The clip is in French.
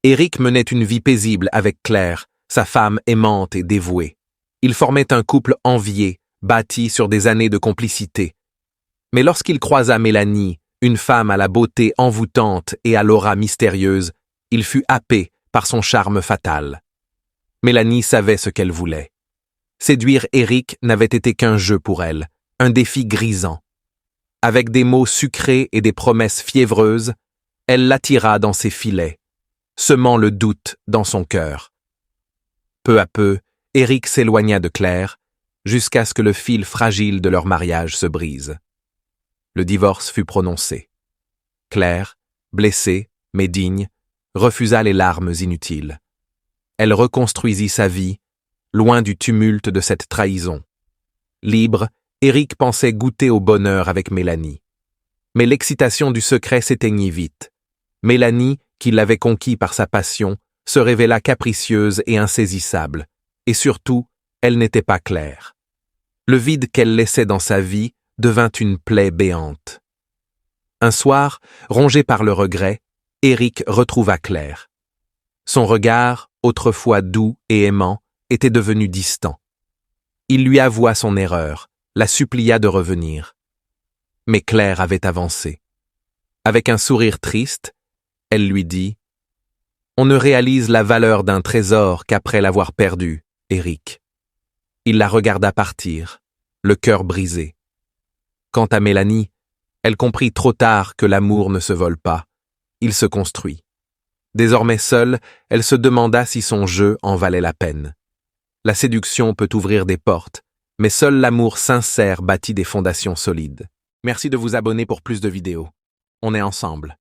Éric menait une vie paisible avec Claire, sa femme aimante et dévouée. Ils formaient un couple envié, bâti sur des années de complicité. Mais lorsqu'il croisa Mélanie, une femme à la beauté envoûtante et à l'aura mystérieuse, il fut happé par son charme fatal. Mélanie savait ce qu'elle voulait. Séduire Éric n'avait été qu'un jeu pour elle, un défi grisant. Avec des mots sucrés et des promesses fiévreuses, elle l'attira dans ses filets, semant le doute dans son cœur. Peu à peu, Éric s'éloigna de Claire, jusqu'à ce que le fil fragile de leur mariage se brise. Le divorce fut prononcé. Claire, blessée, mais digne, refusa les larmes inutiles. Elle reconstruisit sa vie, loin du tumulte de cette trahison. Libre, Éric pensait goûter au bonheur avec Mélanie. Mais l'excitation du secret s'éteignit vite. Mélanie, qui l'avait conquis par sa passion, se révéla capricieuse et insaisissable, et surtout, elle n'était pas claire. Le vide qu'elle laissait dans sa vie devint une plaie béante. Un soir, rongé par le regret, Éric retrouva Claire. Son regard, autrefois doux et aimant, était devenu distant. Il lui avoua son erreur, la supplia de revenir. Mais Claire avait avancé. Avec un sourire triste, elle lui dit « On ne réalise la valeur d'un trésor qu'après l'avoir perdu, Éric. » Il la regarda partir, le cœur brisé. Quant à Mélanie, elle comprit trop tard que l'amour ne se vole pas, il se construit. Désormais seule, elle se demanda si son jeu en valait la peine. La séduction peut ouvrir des portes, mais seul l'amour sincère bâtit des fondations solides. Merci de vous abonner pour plus de vidéos. On est ensemble.